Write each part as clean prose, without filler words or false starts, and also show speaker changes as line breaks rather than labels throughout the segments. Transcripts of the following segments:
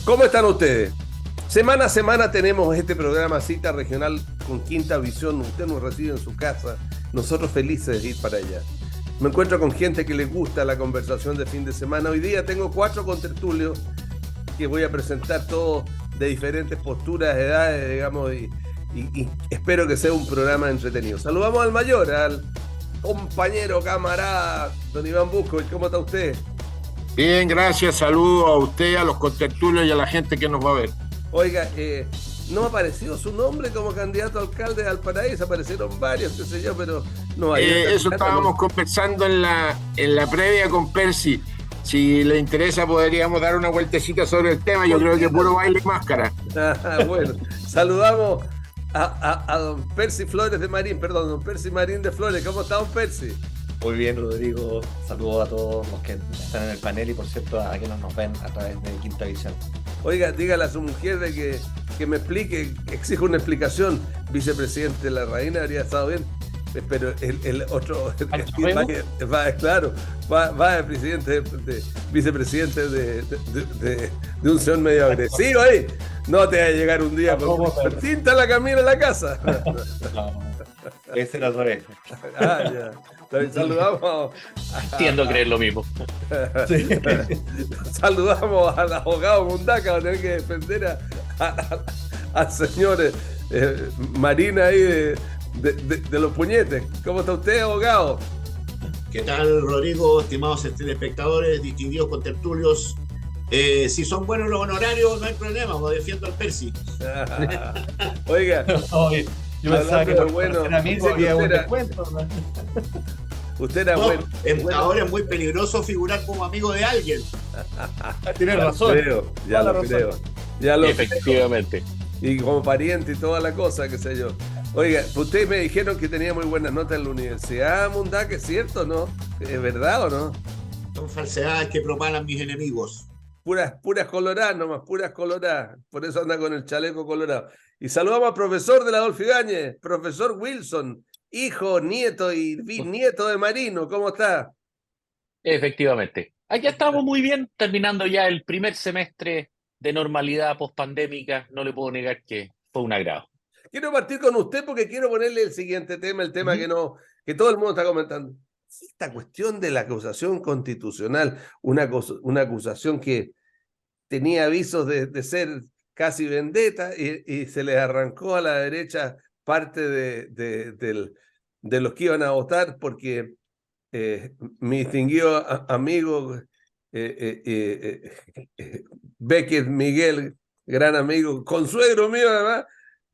¿Cómo están ustedes? Semana a semana tenemos este programa Cita Regional con Quinta Visión. Usted nos recibe en su casa, nosotros felices de ir para allá. Me encuentro con gente que les gusta la conversación de fin de semana. Hoy día tengo 4 contertulios que voy a presentar todos de diferentes posturas, edades, digamos, y espero que sea un programa entretenido. Saludamos al mayor, al compañero, camarada, don Iván Busco. ¿Cómo está usted?
Bien, gracias. Saludo a usted, a los contertulios y a la gente que nos va a ver.
Oiga, no ha aparecido su nombre como candidato a alcalde de Valparaíso, aparecieron varios, qué sé yo, pero no hay.
Eso estábamos conversando en la previa con Percy. Si le interesa, podríamos dar una vueltecita sobre el tema. Yo creo que puro baile y máscara.
Bueno, saludamos a don Percy Flores de Marín, perdón, don Percy Marín de Flores. ¿Cómo está don Percy?
Muy bien, Rodrigo. Saludos a todos los que están en el panel y, por cierto, a quienes nos ven a través de Quinta Visión.
Oiga, dígale a su mujer de que me explique, que exija una explicación. Vicepresidente de la Reina habría estado bien, pero el otro claro, va el presidente, vicepresidente de un señor medio agresivo ahí. No te va a llegar un día con tinta la camina en la casa.
No, ese era otra vez.
Ya. Saludamos.
Tiendo a creer lo mismo.
Sí.
Saludamos al abogado Mundaca, va a tener que defender al señor Marina ahí de los puñetes. ¿Cómo está usted, abogado?
¿Qué tal, Rodrigo? Estimados telespectadores, distinguidos contertulios. Si son buenos los honorarios, no hay problema, me defiendo al Percy.
Oiga.
Oye, yo pensaba que por
bueno,
ser amigo había un descuento, ¿no?
Usted era
No,
bueno.
ahora es muy peligroso figurar como amigo de alguien.
Tienes razón.
Ya lo creo. Ya lo
Efectivamente.
creo. Y como pariente y toda la cosa, qué sé yo. Oiga, ustedes me dijeron que tenía muy buenas notas en la universidad, Mundaca, ¿es cierto o no? ¿Es verdad o no?
Son falsedades que propagan mis enemigos.
Puras coloradas nomás, puras coloradas. Por eso anda con el chaleco colorado. Y saludamos al profesor de la Adolfo Ibáñez, profesor Wilson, hijo, nieto y bisnieto de Marino. ¿Cómo está?
Efectivamente. Aquí estamos muy bien, terminando ya el primer semestre de normalidad pospandémica. No le puedo negar que fue un agrado.
Quiero partir con usted porque quiero ponerle el siguiente tema, el tema que todo el mundo está comentando. Esta cuestión de la acusación constitucional, una acusación que tenía avisos de ser casi vendetta y se les arrancó a la derecha parte de los que iban a votar porque mi distinguido amigo Beckett Miguel, gran amigo, consuegro mío además,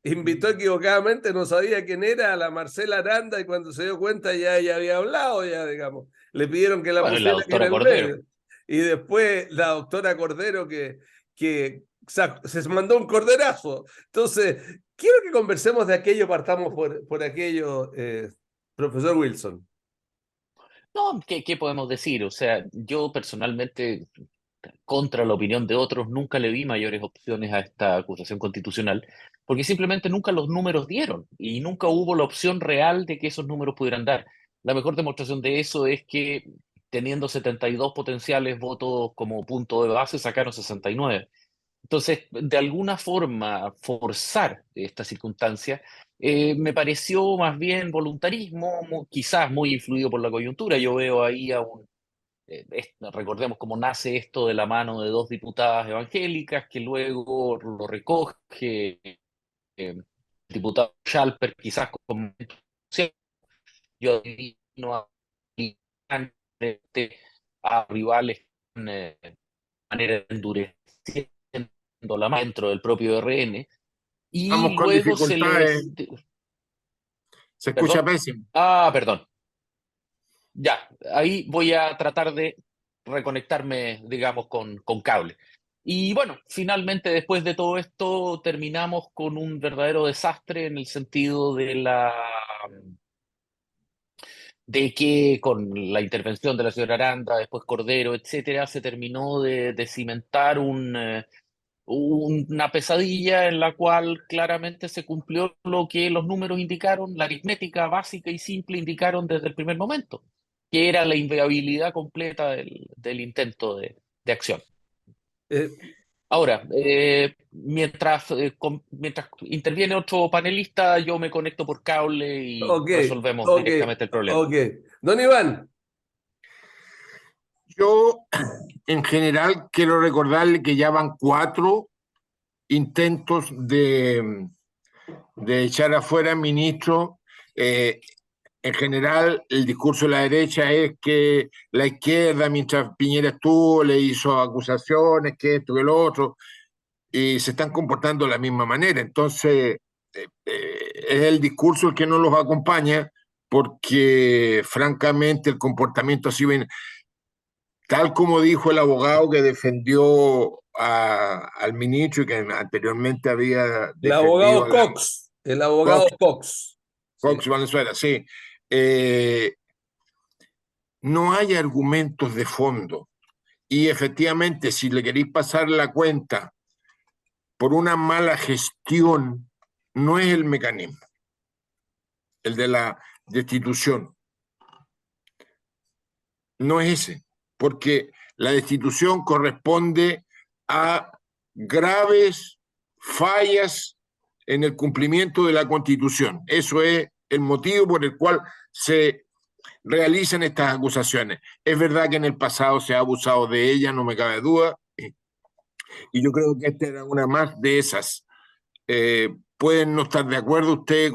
invitó equivocadamente, no sabía quién era, a la Marcela Aranda y cuando se dio cuenta ya había hablado, ya digamos, le pidieron que la
Bueno, la
pusiera aquí en
doctora
el
Cordero.
medio. Y después la doctora Cordero que se mandó un corderazo. Entonces, quiero que conversemos de aquello, partamos por aquello, profesor Wilson.
No, ¿qué podemos decir? O sea, yo personalmente, contra la opinión de otros, nunca le vi mayores opciones a esta acusación constitucional, porque simplemente nunca los números dieron y nunca hubo la opción real de que esos números pudieran dar. La mejor demostración de eso es que teniendo 72 potenciales votos como punto de base, sacaron 69. Entonces, de alguna forma, forzar esta circunstancia me pareció más bien voluntarismo, quizás muy influido por la coyuntura. Yo veo ahí recordemos cómo nace esto de la mano de dos diputadas evangélicas, que luego lo recoge el diputado Schalper, quizás con yo adivino a rivales de manera endureciendo la mano dentro del propio RN,
Estamos
y
con
luego
dificultades. Se escucha
¿Perdón?
pésimo.
Perdón. Ya, ahí voy a tratar de reconectarme, digamos, con cable. Y bueno, finalmente después de todo esto terminamos con un verdadero desastre en el sentido de que con la intervención de la señora Aranda, después Cordero, etcétera, se terminó de cimentar una pesadilla en la cual claramente se cumplió lo que los números indicaron, la aritmética básica y simple indicaron desde el primer momento, que era la inviabilidad completa del intento de acción.
Eh,
Ahora, mientras interviene otro panelista, yo me conecto por cable y
Ok,
resolvemos
ok,
directamente el problema.
ok. Don Iván,
Yo, en general, quiero recordarle que ya van 4 intentos de echar afuera al ministro. En general, el discurso de la derecha es que la izquierda, mientras Piñera estuvo, le hizo acusaciones, que esto, que lo otro, y se están comportando de la misma manera. Entonces, es el discurso el que no los acompaña, porque francamente el comportamiento así, tal como dijo el abogado que defendió al ministro y que anteriormente había
el
defendido
abogado
a la
Cox, el abogado
Cox,
Cox. Sí.
Cox Valenzuela, sí. Eh, no hay argumentos de fondo. Y efectivamente, si le queréis pasar la cuenta por una mala gestión, no es el mecanismo, el de la destitución. No es ese, porque la destitución corresponde a graves fallas en el cumplimiento de la Constitución. Eso es el motivo por el cual se realizan estas acusaciones. Es verdad que en el pasado se ha abusado de ellas, no me cabe duda, y yo creo que esta era una más de esas. Pueden no estar de acuerdo usted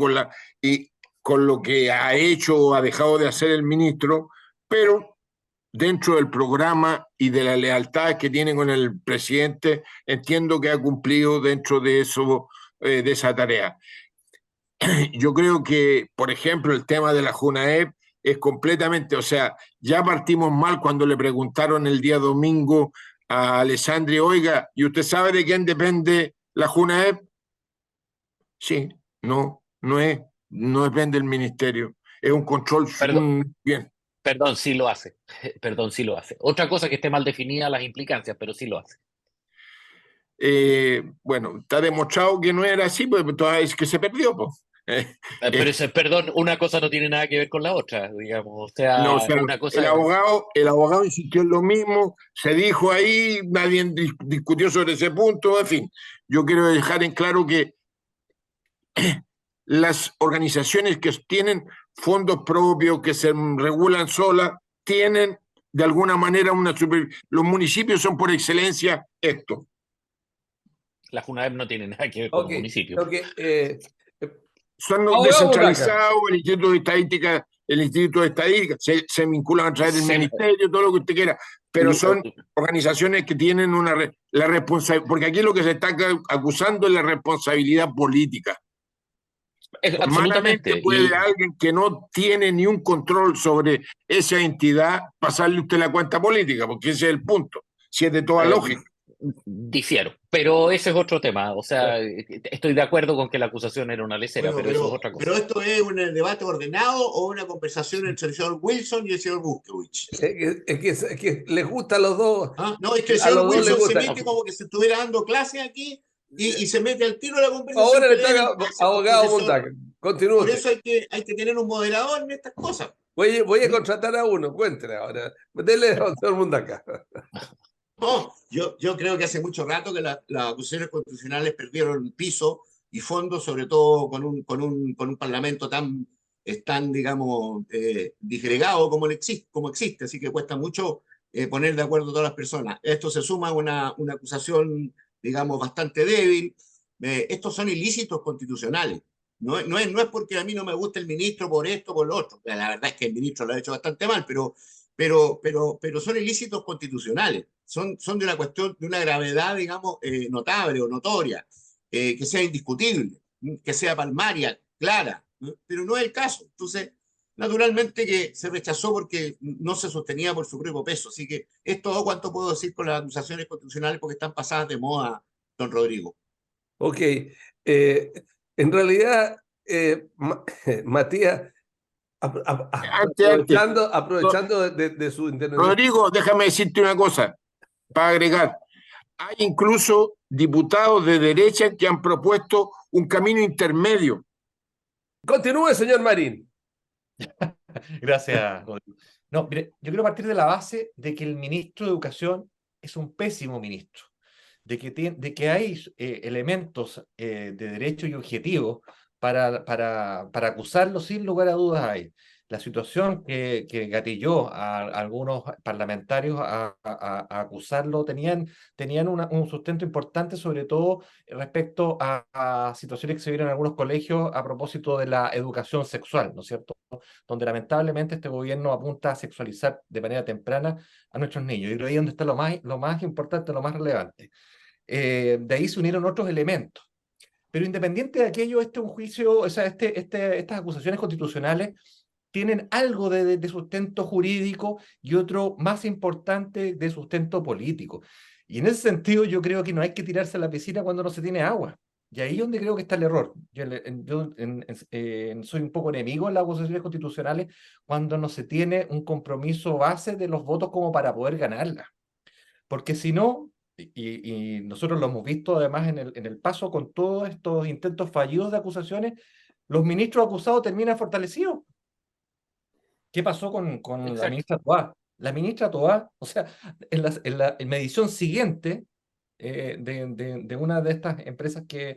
con lo que ha hecho o ha dejado de hacer el ministro, pero dentro del programa y de la lealtad que tiene con el presidente, entiendo que ha cumplido dentro de eso, de esa tarea. Yo creo que, por ejemplo, el tema de la JUNAEP es completamente, o sea, ya partimos mal cuando le preguntaron el día domingo a Alessandri, oiga, ¿y usted sabe de quién depende la JUNAEP? Sí, no depende del ministerio, es un control
Perdón,
bien.
perdón, sí lo hace. Perdón, sí lo hace. Otra cosa que esté mal definida las implicancias, pero sí lo hace.
Bueno, está demostrado que no era así, pues toda vez que se perdió, pues.
Pero ese, perdón, una cosa no tiene nada que ver con la otra, digamos. O
No, o
sea,
sea,
una cosa es.
el abogado insistió en lo mismo, se dijo ahí, nadie discutió sobre ese punto, en fin. Yo quiero dejar en claro que las organizaciones que tienen fondos propios, que se regulan solas, tienen de alguna manera los municipios son por excelencia esto.
La JUNAEP no tiene nada que ver con
Ok,
los municipios.
ok.
Son los
Abogado Mundaca.
descentralizados, el Instituto de Estadística, se vinculan a través del
Se-
ministerio, todo lo que usted quiera, pero son organizaciones que tienen la responsabilidad, porque aquí lo que se está acusando es la responsabilidad política. Malamente
absolutamente.
puede alguien que no tiene ni un control sobre esa entidad pasarle usted la cuenta política, porque ese es el punto, si es de toda
Eh,
lógica.
difiero, pero ese es otro tema. O sea, estoy de acuerdo con que la acusación era una lecera,
Bueno,
pero eso es otra cosa.
pero ¿esto es un debate ordenado o una conversación entre el señor Wilson y el señor Buskewich?
Es que les gusta a los dos.
¿Ah? No, es que el
A
señor
los dos les
Wilson se
gusta.
mete como que se estuviera dando clase aquí y se mete al tiro de la conversación
Ahora
que
le
le den en
toca
clase, pues,
abogado
profesor.
Mundaca. Continúe
Por
usted.
eso hay que tener un moderador en estas cosas.
Voy a contratar a uno. Cuéntele ahora. Dele al señor Mundaca.
No, yo creo que hace mucho rato que las acusaciones constitucionales perdieron piso y fondo, sobre todo con un parlamento tan digamos, disgregado como existe, así que cuesta mucho poner de acuerdo a todas las personas. Esto se suma a una acusación, digamos, bastante débil. Estos son ilícitos constitucionales. No es porque a mí no me gusta el ministro por esto, por lo otro. La verdad es que el ministro lo ha hecho bastante mal, pero son ilícitos constitucionales, son de una cuestión, de una gravedad, digamos, notable o notoria, que sea indiscutible, que sea palmaria, clara, ¿no? Pero no es el caso. Entonces, naturalmente que se rechazó porque no se sostenía por su propio peso. Así que es todo cuanto puedo decir con las acusaciones constitucionales porque están pasadas de moda, don Rodrigo.
Ok. En realidad, Matías,
Antes,
aprovechando de su intervención.
Rodrigo, déjame decirte una cosa, para agregar. Hay incluso diputados de derecha que han propuesto un camino intermedio.
Continúe, señor Marín.
Gracias, Rodrigo. No, mire, yo quiero partir de la base de que el ministro de Educación es un pésimo ministro. de que hay elementos de derecho y objetivo para acusarlo, sin lugar a dudas hay. La situación que gatilló a algunos parlamentarios a acusarlo tenían un sustento importante, sobre todo respecto a situaciones que se vieron en algunos colegios a propósito de la educación sexual, ¿no es cierto? Donde lamentablemente este gobierno apunta a sexualizar de manera temprana a nuestros niños. Y creo ahí donde está lo más importante, lo más relevante. De ahí se unieron otros elementos. Pero independiente de aquello, este es un juicio, o sea, estas acusaciones constitucionales tienen algo de sustento jurídico y otro más importante de sustento político. Y en ese sentido yo creo que no hay que tirarse a la piscina cuando no se tiene agua. Y ahí es donde creo que está el error. Soy un poco enemigo en las acusaciones constitucionales cuando no se tiene un compromiso base de los votos como para poder ganarlas. Porque si no, y nosotros lo hemos visto además en el paso con todos estos intentos fallidos de acusaciones, los ministros acusados terminan fortalecidos. ¿Qué pasó con la
Exacto.
ministra Toá? La ministra Toá, o sea, en medición siguiente de una de estas empresas que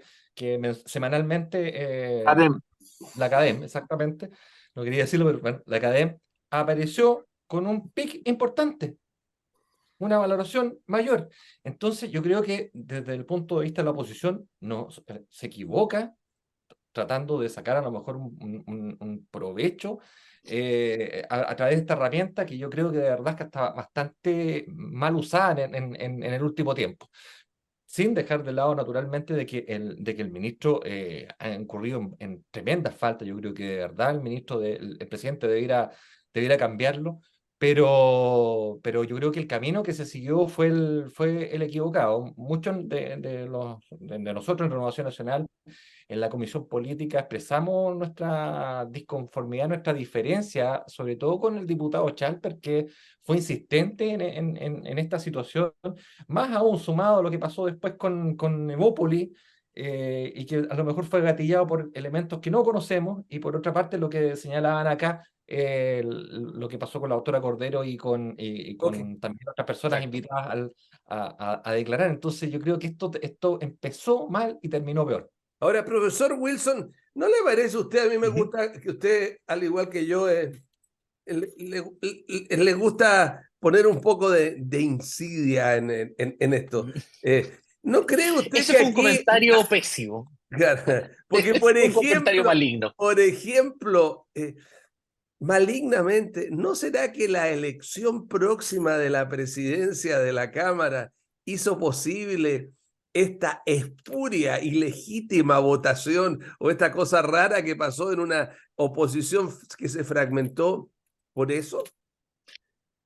semanalmente,
Adem,
la CADEM, exactamente, no quería decirlo, pero bueno, la CADEM apareció con un pic importante, una valoración mayor. Entonces, yo creo que desde el punto de vista de la oposición no, se equivoca tratando de sacar a lo mejor un provecho a través de esta herramienta que yo creo que de verdad es que está bastante mal usada en el último tiempo. Sin dejar de lado, naturalmente, de que el ministro ha incurrido en tremendas faltas. Yo creo que de verdad el presidente debiera cambiarlo, pero yo creo que el camino que se siguió fue el equivocado. Muchos de nosotros en Renovación Nacional en la Comisión Política expresamos nuestra disconformidad, nuestra diferencia, sobre todo con el diputado Chalper, que fue insistente en esta situación, más aún sumado a lo que pasó después con Evópoli, y que a lo mejor fue gatillado por elementos que no conocemos, y por otra parte lo que señalaban acá, lo que pasó con la doctora Cordero y
Ok.
con también otras personas
Exacto.
invitadas a declarar. Entonces yo creo que esto empezó mal y terminó peor.
Ahora, profesor Wilson, ¿no le parece a usted? A mí me
Ujú.
gusta que usted, al igual que yo, le gusta poner un poco de insidia en esto. ¿No cree usted
Ese
que
fue un
aquí,
comentario pésimo.
porque
Ese fue un comentario maligno.
por ejemplo, malignamente, ¿no será que la elección próxima de la presidencia de la Cámara hizo posible esta espuria y legítima votación o esta cosa rara que pasó en una oposición que se fragmentó por eso?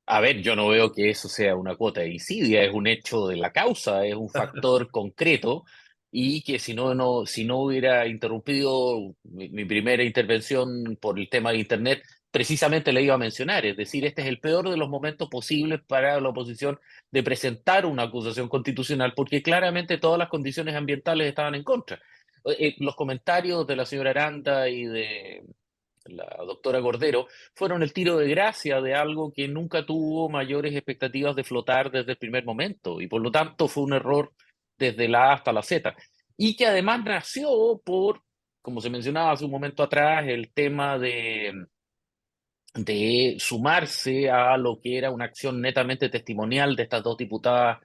A ver, yo no veo que eso sea una cuota de insidia, es un hecho de la causa, es un factor concreto y que si no hubiera interrumpido mi primera intervención por el tema de Internet, precisamente le iba a mencionar, es decir, este es el peor de los momentos posibles para la oposición de presentar una acusación constitucional porque claramente todas las condiciones ambientales estaban en contra. Los comentarios de la señora Aranda y de la doctora Cordero, fueron el tiro de gracia de algo que nunca tuvo mayores expectativas de flotar desde el primer momento y por lo tanto fue un error desde la A hasta la Z. Y que además nació por, como se mencionaba hace un momento atrás, el tema de sumarse a lo que era una acción netamente testimonial de estas dos diputadas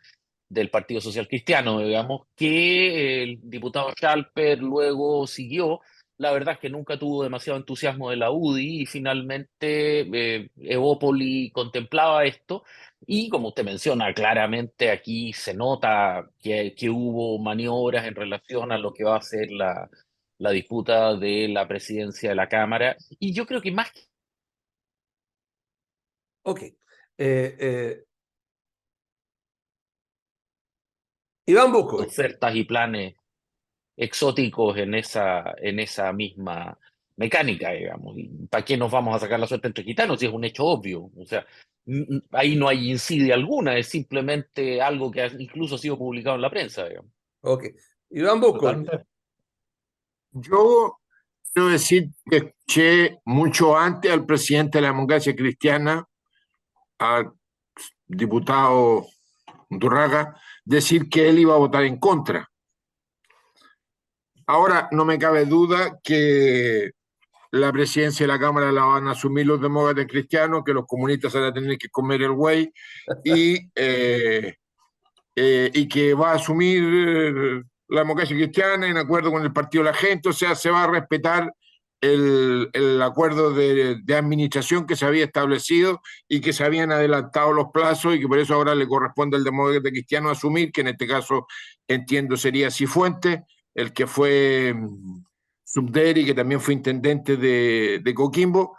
del Partido Social Cristiano, digamos, que el diputado Schalper luego siguió. La verdad es que nunca tuvo demasiado entusiasmo de la UDI y finalmente Evópoli contemplaba esto y como usted menciona, claramente aquí se nota que hubo maniobras en relación a lo que va a ser la disputa de la presidencia de la Cámara y yo creo que más que
Ok. Eh, Iván Busco.
ofertas y planes exóticos en esa misma mecánica, digamos. ¿Y para qué nos vamos a sacar la suerte entre gitanos si es un hecho obvio? O sea, ahí no hay insidia alguna, es simplemente algo que incluso ha sido publicado en la prensa, digamos.
Ok. Iván Busco.
Totalmente.
yo quiero decir que escuché mucho antes al presidente de la democracia cristiana, al diputado Undurraga, decir que él iba a votar en contra. Ahora, no me cabe duda que la presidencia de la Cámara la van a asumir los demócratas cristianos, que los comunistas van a tener que comer el güey y que va a asumir la democracia cristiana en acuerdo con el partido de la gente, o sea, se va a respetar el acuerdo de administración que se había establecido y que se habían adelantado los plazos y que por eso ahora le corresponde al demócrata cristiano asumir, que en este caso entiendo sería Cifuentes, el que fue subdere y que también fue intendente de Coquimbo,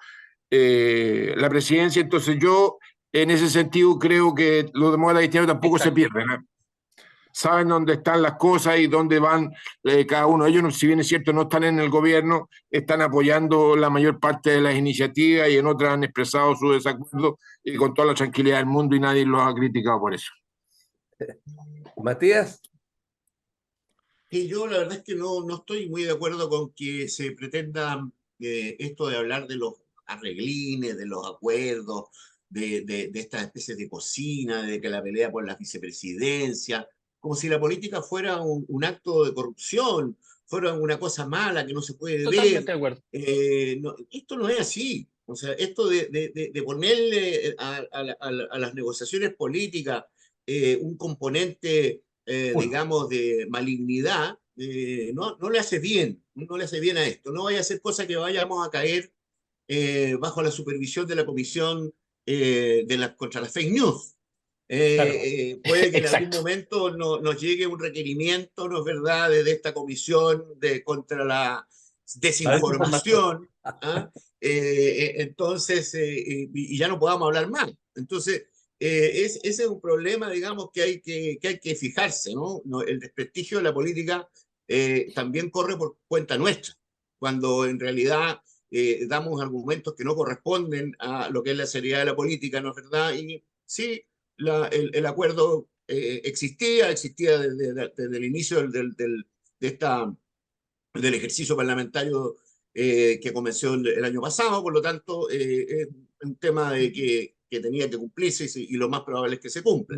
la presidencia. Entonces yo en ese sentido creo que los demócratas cristianos tampoco se pierden, ¿eh? Saben dónde están las cosas y dónde van cada uno de ellos. Si bien es cierto, no están en el gobierno, están apoyando la mayor parte de las iniciativas y en otras han expresado su desacuerdo y con toda la tranquilidad del mundo y nadie los ha criticado por eso.
Matías.
Y yo la verdad es que no estoy muy de acuerdo con que se pretenda esto de hablar de los arreglines, de los acuerdos, de estas especies de cocina, de que la pelea por la vicepresidencia, como si la política fuera un acto de corrupción, fuera una cosa mala que no se puede
Totalmente
ver.
de acuerdo.
Esto no es así. O sea, esto de ponerle a las negociaciones políticas un componente digamos, de malignidad, no le hace bien, no le hace bien a esto. No vaya a ser cosa que vayamos a caer bajo la supervisión de la Comisión contra las fake news.
Claro.
Puede que en algún
Exacto.
momento nos llegue un requerimiento, ¿no es verdad?, de esta comisión contra la desinformación. ¿Ah? Entonces, y ya no podamos hablar más. Entonces, ese es un problema, digamos, que hay que fijarse, ¿no? El desprestigio de la política también corre por cuenta nuestra, cuando en realidad damos argumentos que no corresponden a lo que es la seriedad de la política, ¿no es verdad? Y sí, el acuerdo existía desde el inicio del ejercicio parlamentario que comenzó el año pasado, por lo tanto, es un tema de que tenía que cumplirse y lo más probable es que se cumpla.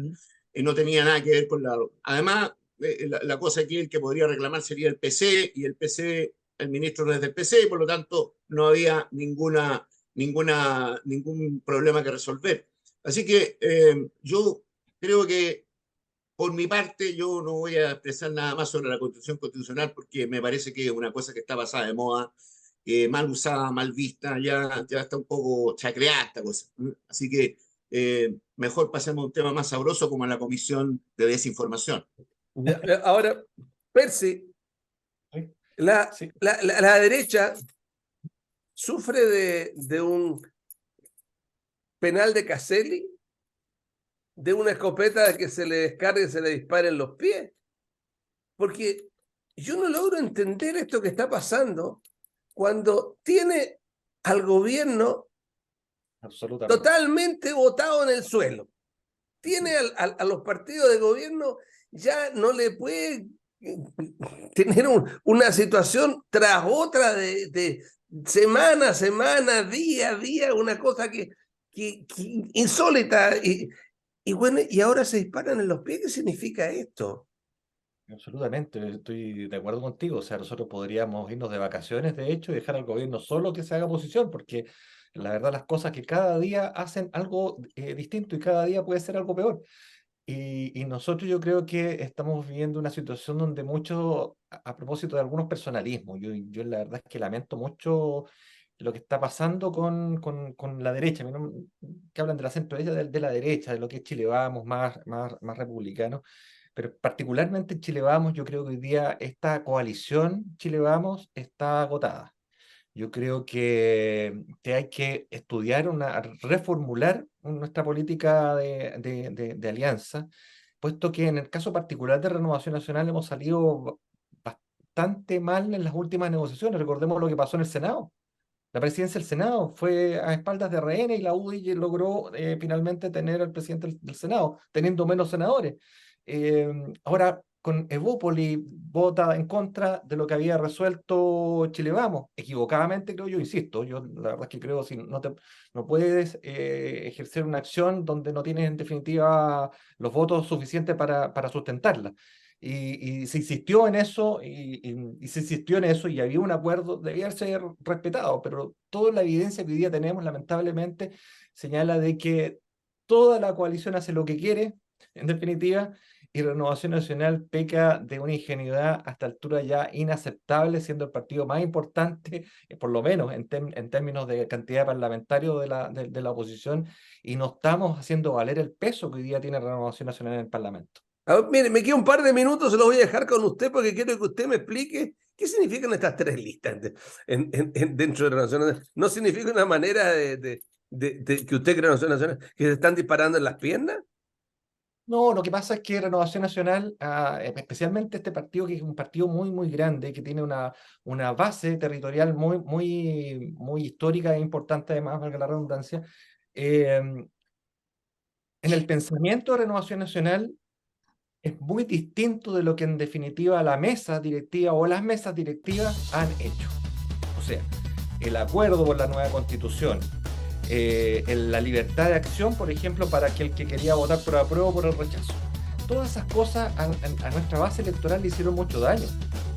No tenía nada que ver con la... Además, la cosa aquí, el que podría reclamar sería el PC, y el PC, el ministro no es del PC, por lo tanto, no había ningún problema que resolver. Así que yo creo que por mi parte, yo no voy a expresar nada más sobre la Constitución Constitucional porque me parece que es una cosa que está pasada de moda, mal usada, mal vista, ya está un poco chacreada esta cosa. Así que mejor pasemos a un tema más sabroso como la Comisión de Desinformación.
Ahora, Percy,
Sí.
la,
Sí.
la derecha sufre de un penal de Caselli, de una escopeta que se le descargue y se le dispare en los pies. Porque yo no logro entender esto que está pasando cuando tiene al gobierno totalmente botado en el suelo. Tiene a los partidos de gobierno, ya no le puede tener una situación tras otra de semana a semana, día a día, una cosa que insólita. Y bueno, y ahora se disparan en los pies. ¿Qué significa esto?
Absolutamente, estoy de acuerdo contigo. O sea, nosotros podríamos irnos de vacaciones, de hecho, y dejar al gobierno solo que se haga oposición, porque la verdad las cosas que cada día hacen algo distinto y cada día puede ser algo peor. Y nosotros yo creo que estamos viviendo una situación donde mucho, a propósito de algunos personalismos, yo la verdad es que lamento mucho lo que está pasando con la derecha, que hablan de la centro derecha, de la derecha, de lo que es Chile Vamos, más republicano, pero particularmente en Chile Vamos, yo creo que hoy día esta coalición Chile Vamos está agotada. Yo creo que hay que estudiar, reformular nuestra política de alianza, puesto que en el caso particular de Renovación Nacional hemos salido bastante mal en las últimas negociaciones. Recordemos lo que pasó en el Senado. La presidencia del Senado fue a espaldas de RN y la UDI logró finalmente tener al presidente del Senado, teniendo menos senadores. Ahora, con Evópoli vota en contra de lo que había resuelto Chile Vamos, equivocadamente creo yo, insisto, yo la verdad es que creo que si no puedes ejercer una acción donde no tienes en definitiva los votos suficientes para sustentarla. Y se insistió en eso, y se insistió en eso, y había un acuerdo, debía ser respetado, pero toda la evidencia que hoy día tenemos, lamentablemente, señala de que toda la coalición hace lo que quiere, en definitiva, y Renovación Nacional peca de una ingenuidad hasta altura ya inaceptable, siendo el partido más importante, por lo menos en términos de cantidad de parlamentarios de la oposición, y no estamos haciendo valer el peso que hoy día tiene Renovación Nacional en el Parlamento.
A ver, mire, me queda un par de minutos, se los voy a dejar con usted porque quiero que usted me explique qué significan estas tres listas dentro de la Nación Nacional. ¿No significa una manera de que usted cree la Nación Nacional que se están disparando en las piernas?
No, lo que pasa es que Renovación Nacional, especialmente este partido, que es un partido muy, muy grande, que tiene una base territorial muy, muy, muy histórica e importante, además, valga la redundancia, en el pensamiento de Renovación Nacional es muy distinto de lo que en definitiva la mesa directiva o las mesas directivas han hecho. O sea, el acuerdo por la nueva constitución, la libertad de acción, por ejemplo, para aquel que quería votar por apruebo o por el rechazo. Todas esas cosas a nuestra base electoral le hicieron mucho daño.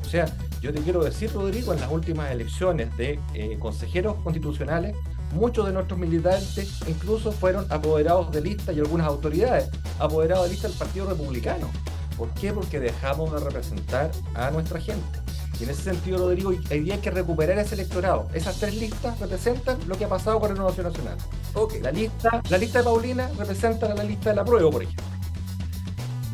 O sea, yo te quiero decir, Rodrigo, en las últimas elecciones de consejeros constitucionales, muchos de nuestros militantes incluso fueron apoderados de lista, y algunas autoridades apoderados de lista del Partido Republicano. ¿Por qué? Porque dejamos de representar a nuestra gente. Y en ese sentido, Rodrigo, hay que recuperar ese electorado. Esas tres listas representan lo que ha pasado con Renovación Nacional.
Okay.
La lista de Paulina representa a la lista del apruebo, por ejemplo.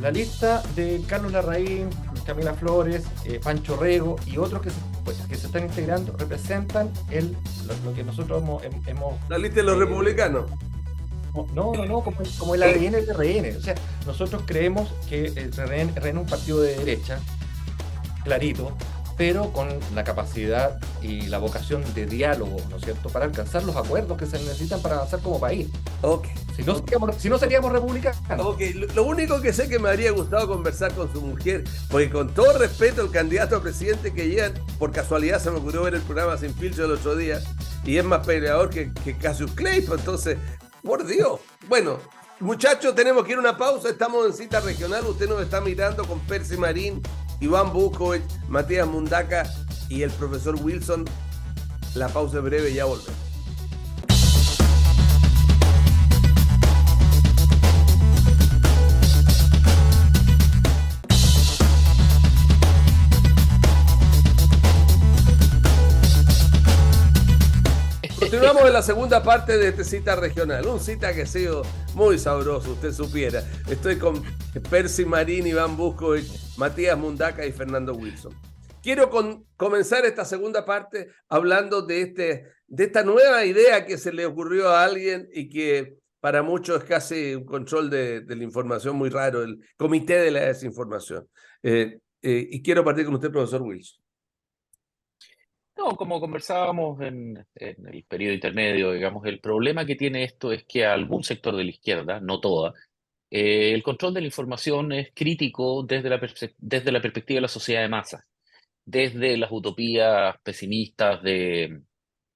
La lista de Carlos Larraín, Camila Flores, Pancho Rego y otros que se están integrando representan lo que nosotros hemos
la lista de los republicanos.
No, como el ADN del RN. O sea, nosotros creemos que el RN es un partido de derecha, clarito, pero con la capacidad y la vocación de diálogo, ¿no es cierto?, para alcanzar los acuerdos que se necesitan para avanzar como país.
Okay.
Si no seríamos republicanos.
Okay. Lo único que sé que me habría gustado conversar con su mujer, porque con todo respeto, el candidato a presidente que llegan, por casualidad se me ocurrió ver el programa Sin Filtro el otro día, y es más peleador que Cassius Clay, pues entonces, por Dios. Bueno, muchachos, tenemos que ir a una pausa, estamos en Cita Regional, usted nos está mirando con Percy Marín, Iván Buscovich, Matías Mundaca y el profesor Wilson. La pausa es breve y ya volvemos. Continuamos en la segunda parte de este Cita Regional, un cita que ha sido muy sabroso, usted supiera. Estoy con Percy Marín, Iván Buscovich, Matías Mundaca y Fernando Wilson. Quiero comenzar esta segunda parte hablando de esta nueva idea que se le ocurrió a alguien y que para muchos es casi un control de la información muy raro, el Comité de la Desinformación. Y quiero partir con usted, profesor Wilson.
No, como conversábamos en el periodo intermedio, digamos, el problema que tiene esto es que a algún sector de la izquierda, no toda, el control de la información es crítico desde la perspectiva de la sociedad de masas, desde las utopías pesimistas de,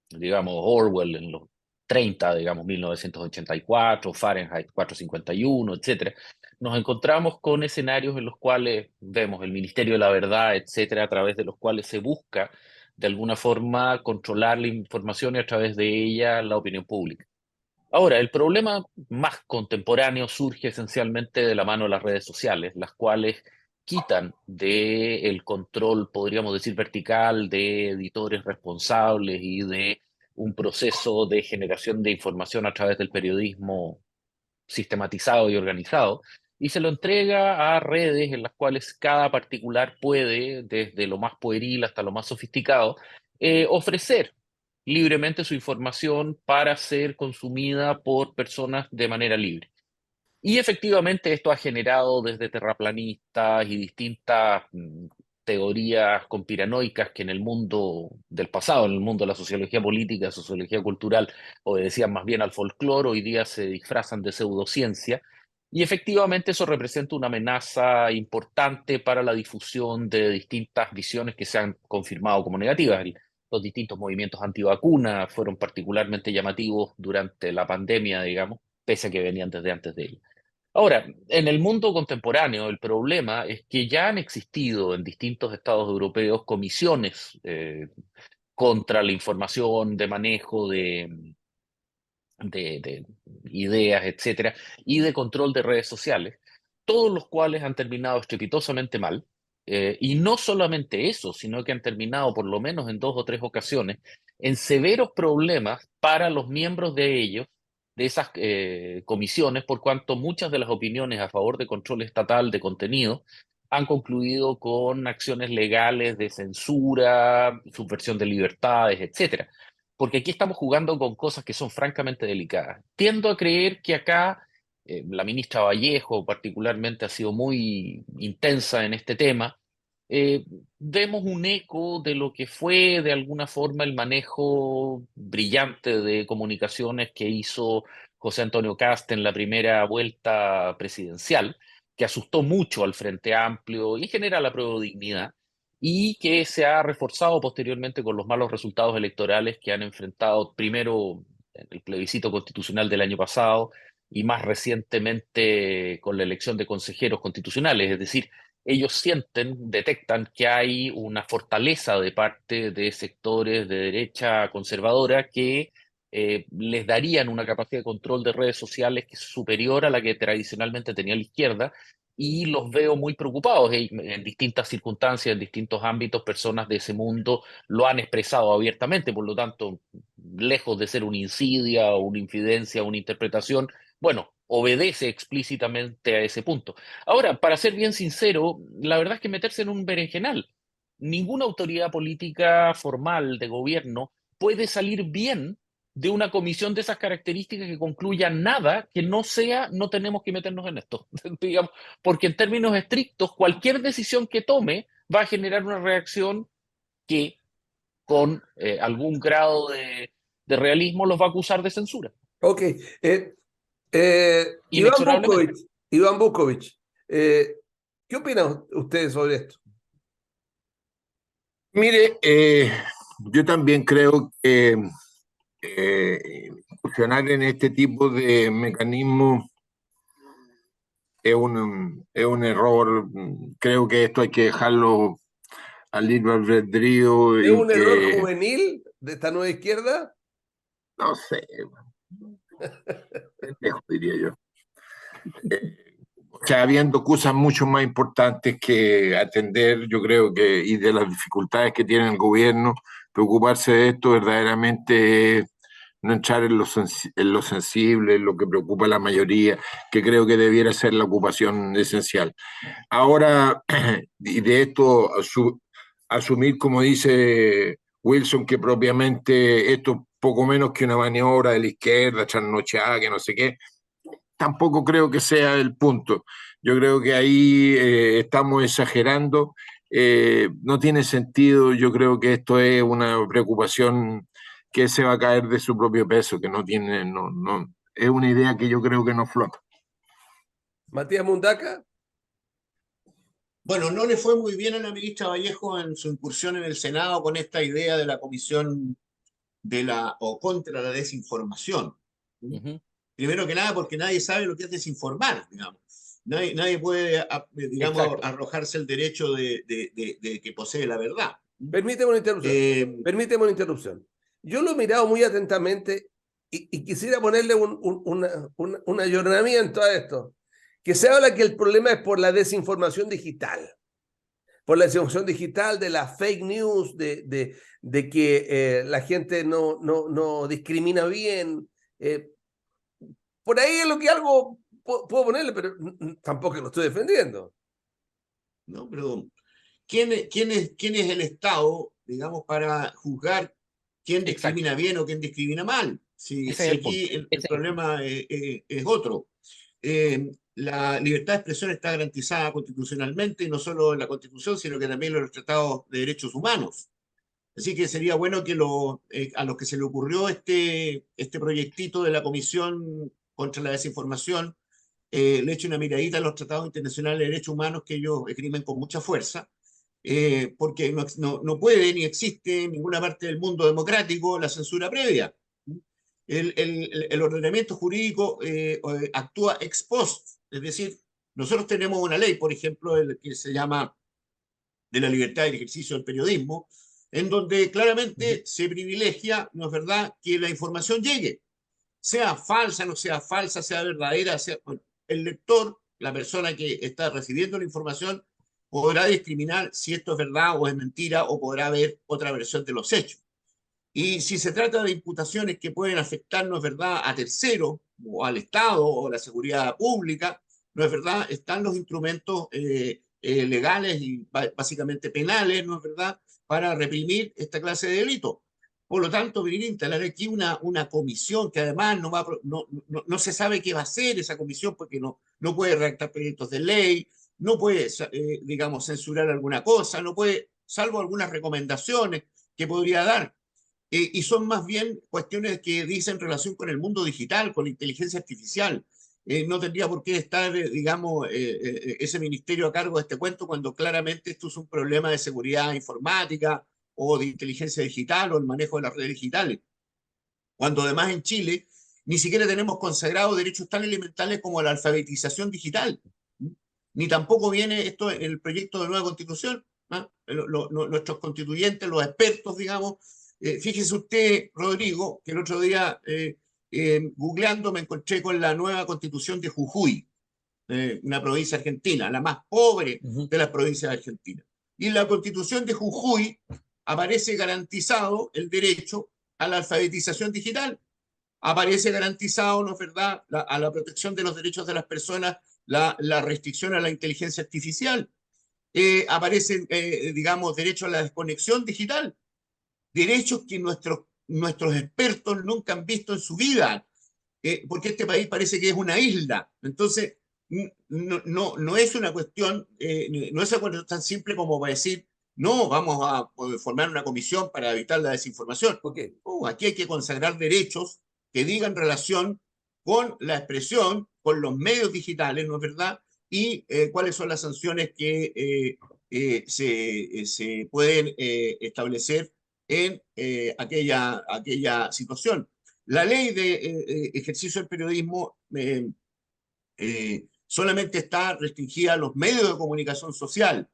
digamos, Orwell en los 30, digamos, 1984, Fahrenheit 451, etcétera. Nos encontramos con escenarios en los cuales vemos el Ministerio de la Verdad, etcétera, a través de los cuales se busca de alguna forma controlar la información y a través de ella la opinión pública. Ahora, el problema más contemporáneo surge esencialmente de la mano de las redes sociales, las cuales quitan del control, podríamos decir, vertical de editores responsables y de un proceso de generación de información a través del periodismo sistematizado y organizado, y se lo entrega a redes en las cuales cada particular puede, desde lo más pueril hasta lo más sofisticado, ofrecer libremente su información para ser consumida por personas de manera libre. Y efectivamente esto ha generado desde terraplanistas y distintas teorías conspiranoicas que en el mundo del pasado, en el mundo de la sociología política, sociología cultural, obedecían más bien al folclore, hoy día se disfrazan de pseudociencia, Y efectivamente eso representa una amenaza importante para la difusión de distintas visiones que se han confirmado como negativas. Los distintos movimientos antivacunas fueron particularmente llamativos durante la pandemia, digamos, pese a que venían desde antes de ella. Ahora, en el mundo contemporáneo, el problema es que ya han existido en distintos estados europeos comisiones contra la información, de manejo de ideas, etcétera, y de control de redes sociales, todos los cuales han terminado estrepitosamente mal. Y no solamente eso, sino que han terminado, por lo menos en 2 o 3 ocasiones, en severos problemas para los miembros de ellos, de esas comisiones, por cuanto muchas de las opiniones a favor de control estatal de contenido han concluido con acciones legales de censura, subversión de libertades, etcétera, porque aquí estamos jugando con cosas que son francamente delicadas. Tiendo a creer que acá la ministra Vallejo particularmente ha sido muy intensa en este tema. Eh, Vemos un eco de lo que fue de alguna forma el manejo brillante de comunicaciones que hizo José Antonio Kast en la primera vuelta presidencial, que asustó mucho al Frente Amplio y en general a Prueba de Dignidad, y que se ha reforzado posteriormente con los malos resultados electorales que han enfrentado primero en el plebiscito constitucional del año pasado y más recientemente con la elección de consejeros constitucionales. Es decir, ellos sienten, detectan que hay una fortaleza de parte de sectores de derecha conservadora que les darían una capacidad de control de redes sociales que es superior a la que tradicionalmente tenía la izquierda, y los veo muy preocupados. En distintas circunstancias, en distintos ámbitos, personas de ese mundo lo han expresado abiertamente. Por lo tanto, lejos de ser una insidia o una infidencia o una interpretación, bueno, obedece explícitamente a ese punto. Ahora, para ser bien sincero, la verdad es que meterse en un berenjenal. Ninguna autoridad política formal de gobierno puede salir bien de una comisión de esas características que concluya nada que no sea, no tenemos que meternos en esto, digamos, porque en términos estrictos, cualquier decisión que tome va a generar una reacción que con algún grado de realismo los va a acusar de censura,
Ok. Iván
inexorablemente.
Bukovic, Iván Bukovic, ¿qué opinan ustedes sobre esto?
Mire, yo también creo que incursionar en este tipo de mecanismos es un error. Creo que esto hay que dejarlo al libre albedrío
¿Es
y
un error
que,
juvenil de esta nueva izquierda?
no sé, pendejo, diría yo. O sea, habiendo cosas mucho más importantes que atender, yo creo que, y de las dificultades que tiene el gobierno, preocuparse de esto verdaderamente es no entrar en en lo sensible, en lo que preocupa a la mayoría, que creo que debiera ser la ocupación esencial. Ahora, y de esto asumir, como dice Wilson, que propiamente esto es poco menos que una maniobra de la izquierda, trasnochada, que no sé qué, tampoco creo que sea el punto. Yo creo que ahí estamos exagerando. No tiene sentido. Yo creo que esto es una preocupación que se va a caer de su propio peso, que no tiene, no, es una idea que yo creo que no flota.
Matías Mundaca.
Bueno, no le fue muy bien a la ministra Vallejo en su incursión en el Senado con esta idea de la comisión de la o contra la desinformación.
Ujú.
Primero que nada, porque nadie sabe lo que es desinformar, digamos. Nadie puede, digamos,
Exacto.
arrojarse el derecho de que posee la verdad.
Permíteme una interrupción. Permíteme una interrupción. Yo lo he mirado muy atentamente y quisiera ponerle un ayornamiento a esto. Que se habla que el problema es por la desinformación digital. Por la desinformación digital, de la fake news, de que la gente no discrimina bien. Por ahí es lo que algo puedo ponerle, pero tampoco lo estoy defendiendo.
¿No? Pero ¿quién es el Estado, digamos, para juzgar quién
Exacto,
discrimina bien o quién discrimina mal? Si,
ese es
si
el
aquí
punto.
el problema es otro. La libertad de expresión está garantizada constitucionalmente, y no solo en la Constitución, sino que también en los tratados de derechos humanos. Así que sería bueno que a los que se le ocurrió este proyectito de la Comisión contra la Desinformación le eche una miradita a los tratados internacionales de derechos humanos que ellos esgrimen con mucha fuerza, porque no puede ni existe en ninguna parte del mundo democrático la censura previa. El ordenamiento jurídico actúa ex post, es decir, nosotros tenemos una ley, por ejemplo, que se llama de la libertad del ejercicio del periodismo, en donde claramente se privilegia, ¿no es verdad?, que la información llegue, sea falsa, no sea falsa, sea verdadera, bueno, el lector, la persona que está recibiendo la información, podrá discriminar si esto es verdad o es mentira, o podrá ver otra versión de los hechos. Y si se trata de imputaciones que pueden afectar, no es verdad, a terceros, o al Estado, o a la seguridad pública, no es verdad, están los instrumentos legales y básicamente penales, no es verdad, para reprimir esta clase de delitos. Por lo tanto, venir a instalar aquí una comisión que además no se sabe qué va a hacer esa comisión, porque no puede redactar proyectos de ley, no puede, digamos, censurar alguna cosa, no puede, salvo algunas recomendaciones que podría dar. Y son más bien cuestiones que dicen relación con el mundo digital, con la inteligencia artificial. No tendría por qué estar, digamos, ese ministerio a cargo de este cuento, cuando claramente esto es un problema de seguridad informática o de inteligencia digital o el manejo de las redes digitales. Cuando además en Chile ni siquiera tenemos consagrados derechos tan elementales como la alfabetización digital. Ni tampoco viene esto en el proyecto de nueva constitución. Nuestros constituyentes, los expertos, digamos, fíjese usted, Rodrigo, que el otro día, googleando, me encontré con la nueva constitución de Jujuy, una provincia argentina, la más pobre de las provincias argentinas. Y en la constitución de Jujuy aparece garantizado el derecho a la alfabetización digital. Aparece garantizado, ¿no es verdad?, a la protección de los derechos de las personas, la restricción a la inteligencia artificial. Aparecen, digamos, derechos a la desconexión digital. Derechos que nuestros expertos nunca han visto en su vida, porque este país parece que es una isla. Entonces, no es una cuestión, no es una cuestión tan simple como para decir, no, vamos a formar una comisión para evitar la desinformación.
Okay.
Aquí hay que consagrar derechos que digan relación con la expresión, con los medios digitales, ¿no es verdad? Y cuáles son las sanciones que se pueden establecer en aquella situación. La ley de ejercicio del periodismo solamente está restringida a los medios de comunicación social.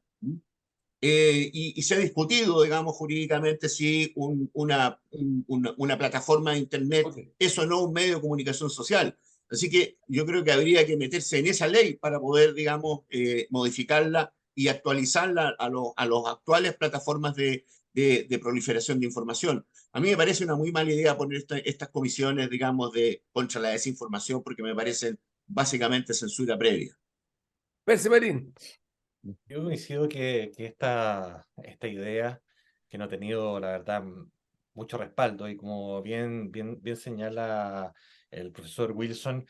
Y se ha discutido, digamos, jurídicamente si una plataforma de Internet es o no un medio de comunicación social. Así que yo creo que habría que meterse en esa ley para poder, digamos, modificarla y actualizarla a los actuales plataformas de proliferación de información. A mí me parece una muy mala idea poner estas comisiones, digamos, contra la desinformación, porque me parecen básicamente censura previa.
Percy Marín.
Yo coincido que esta idea, que no ha tenido, la verdad, mucho respaldo, y como bien señala el profesor Wilson,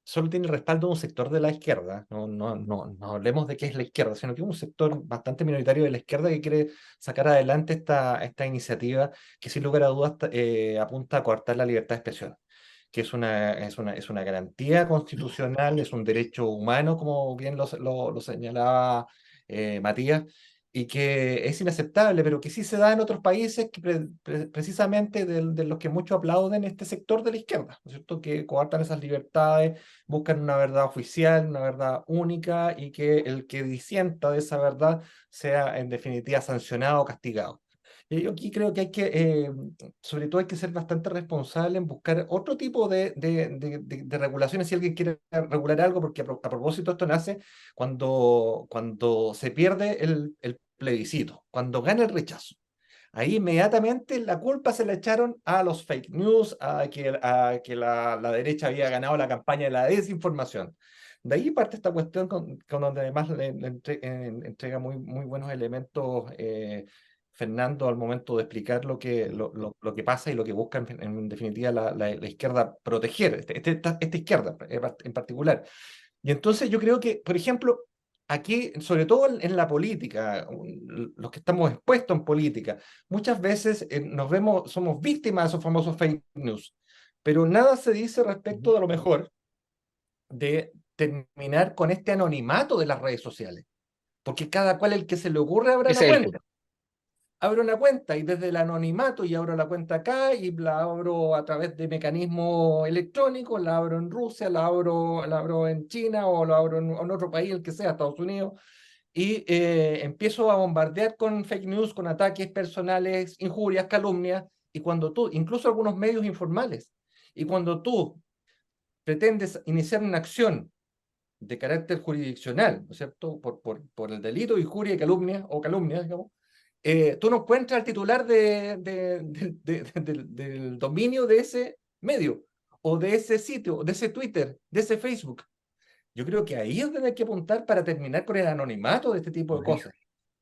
solo tiene el respaldo de un sector de la izquierda. No hablemos de qué es la izquierda, sino que es un sector bastante minoritario de la izquierda que quiere sacar adelante esta iniciativa que, sin lugar a dudas, apunta a coartar la libertad de expresión, que es una garantía constitucional, es un derecho humano, como bien lo señalaba Matías, y que es inaceptable, pero que sí se da en otros países, que precisamente de los que muchos aplauden este sector de la izquierda, ¿no es cierto?, que coartan esas libertades, buscan una verdad oficial, una verdad única, y que el que disienta de esa verdad sea en definitiva sancionado o castigado. Yo aquí creo que sobre todo hay que ser bastante responsable en buscar otro tipo de regulaciones si alguien quiere regular algo, porque a propósito esto nace cuando se pierde el plebiscito, cuando gana el rechazo. Ahí inmediatamente la culpa se la echaron a los fake news, a que la derecha había ganado la campaña de la desinformación. De ahí parte esta cuestión con donde además le entrega muy buenos elementos Fernando al momento de explicar lo que pasa y lo que busca en definitiva la izquierda proteger, esta izquierda en particular. Y entonces yo creo que, por ejemplo, aquí, sobre todo en la política, los que estamos expuestos en política, muchas veces somos víctimas de esos famosos fake news, pero nada se dice respecto de, a lo mejor, de terminar con este anonimato de las redes sociales. Porque cada cual el que se le ocurre abra
Ese
una
es el
cuenta.
punto.
Abro una cuenta y desde el anonimato y abro la cuenta acá y la abro a través de mecanismos electrónicos, la abro en Rusia, la abro en China o la abro en otro país, el que sea, Estados Unidos, y empiezo a bombardear con fake news, con ataques personales, injurias, calumnias, y cuando tú, incluso algunos medios informales, y cuando tú pretendes iniciar una acción de carácter jurisdiccional, ¿no es cierto?, por el delito, injuria y calumnia, o calumnia, digamos, tú no encuentras al titular del dominio de ese medio, o de ese sitio, o de ese Twitter, de ese Facebook. Yo creo que ahí es donde hay que apuntar para terminar con el anonimato de este tipo de cosas.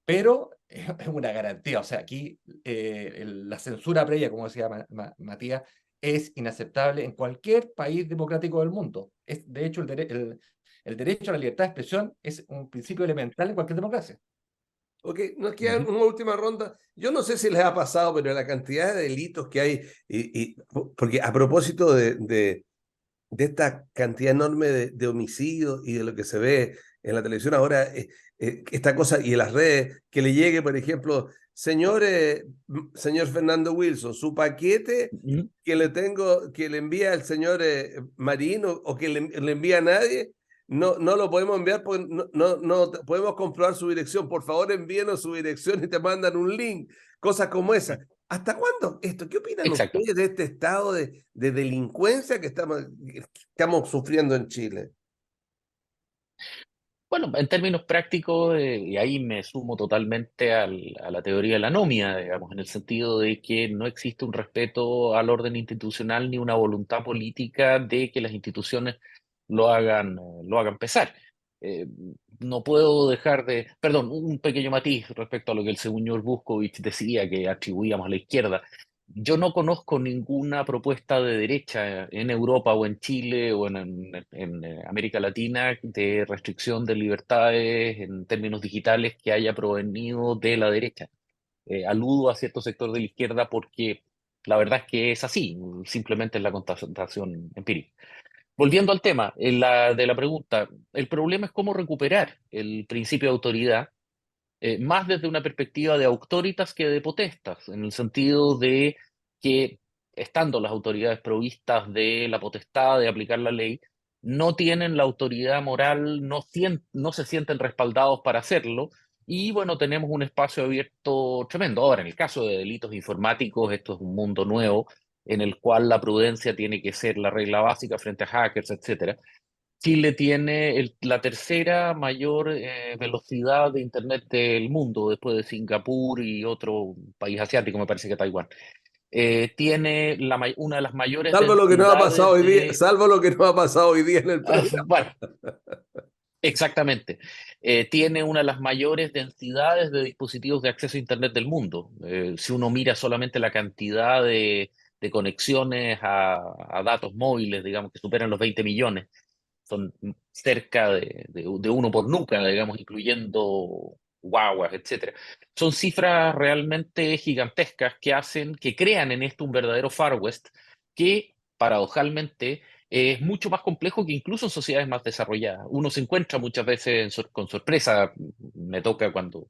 Pero es una garantía, o sea, aquí la censura previa, como decía Matías, es inaceptable en cualquier país democrático del mundo. De hecho, el derecho a la libertad de expresión es un principio elemental en cualquier democracia.
Ok, nos queda una última ronda. Yo no sé si les ha pasado, pero la cantidad de delitos que hay, porque a propósito de esta cantidad enorme de homicidios y de lo que se ve en la televisión ahora, esta cosa y en las redes, que le llegue, por ejemplo, señor Fernando Wilson, su paquete
Ujú.
que le envía el señor Marín o que le envía a nadie, no lo podemos enviar porque no podemos comprobar su dirección. Por favor, envíenos su dirección y te mandan un link. Cosas como esa. ¿Hasta cuándo esto? ¿Qué opinan
Exacto.
ustedes de este estado de delincuencia que estamos sufriendo en Chile?
Bueno, en términos prácticos, y ahí me sumo totalmente a la teoría de la anomia, digamos, en el sentido de que no existe un respeto al orden institucional ni una voluntad política de que las instituciones lo hagan pesar. Eh, no puedo dejar de, perdón, un pequeño matiz respecto a lo que el señor Buscovich decía que atribuíamos a la izquierda. Yo no conozco ninguna propuesta de derecha en Europa o en Chile o en América Latina de restricción de libertades en términos digitales que haya provenido de la derecha. Aludo a cierto sector de la izquierda porque la verdad es que es así, simplemente es la constatación empírica. Volviendo al tema de la pregunta, el problema es cómo recuperar el principio de autoridad más desde una perspectiva de auctoritas que de potestas, en el sentido de que, estando las autoridades provistas de la potestad de aplicar la ley, no tienen la autoridad moral, no se sienten respaldados para hacerlo, y bueno, tenemos un espacio abierto tremendo. Ahora, en el caso de delitos informáticos, esto es un mundo nuevo en el cual la prudencia tiene que ser la regla básica frente a hackers, etcétera. Chile tiene la tercera mayor velocidad de Internet del mundo, después de Singapur y otro país asiático, me parece que Taiwán. Tiene una de las mayores
Salvo lo que nos ha pasado
densidades
hoy día,
de...
salvo lo que nos ha pasado hoy día en el programa.
Bueno, exactamente. Tiene una de las mayores densidades de dispositivos de acceso a Internet del mundo. Si uno mira solamente la cantidad de conexiones a datos móviles, digamos, que superan los 20 millones, son cerca de uno por nuca, digamos, incluyendo guaguas, etcétera. Son cifras realmente gigantescas que crean en esto un verdadero Far West que, paradojalmente, es mucho más complejo que incluso en sociedades más desarrolladas. Uno se encuentra muchas veces con sorpresa, me toca cuando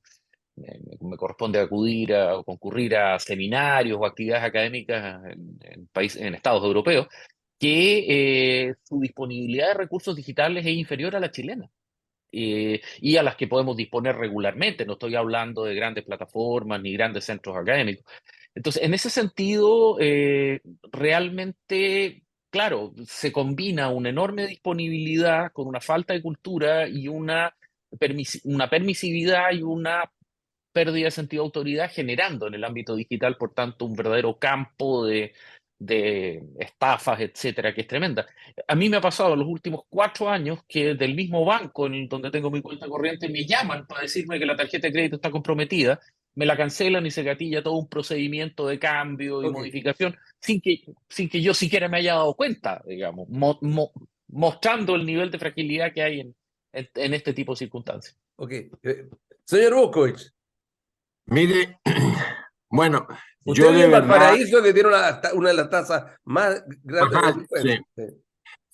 me corresponde acudir o concurrir a seminarios o actividades académicas en estados europeos, que su disponibilidad de recursos digitales es inferior a la chilena. Y a las que podemos disponer regularmente. No estoy hablando de grandes plataformas ni grandes centros académicos. Entonces, en ese sentido, realmente, claro, se combina una enorme disponibilidad con una falta de cultura y una permisividad y una pérdida de sentido de autoridad, generando en el ámbito digital, por tanto, un verdadero campo de estafas, etcétera, que es tremenda. A mí me ha pasado en los últimos 4 años que del mismo banco en donde tengo mi cuenta corriente me llaman para decirme que la tarjeta de crédito está comprometida, me la cancelan y se gatilla todo un procedimiento de cambio y
Okay.
modificación sin que yo siquiera me haya dado cuenta, digamos, mostrando el nivel de fragilidad que hay en este tipo de circunstancias.
Okay. Señor Vukovic,
Mire, bueno,
usted
yo
vive
de
en
verdad,
Valparaíso, que tiene una de las tasas más grandes de
ajá, sí.
delincuencia.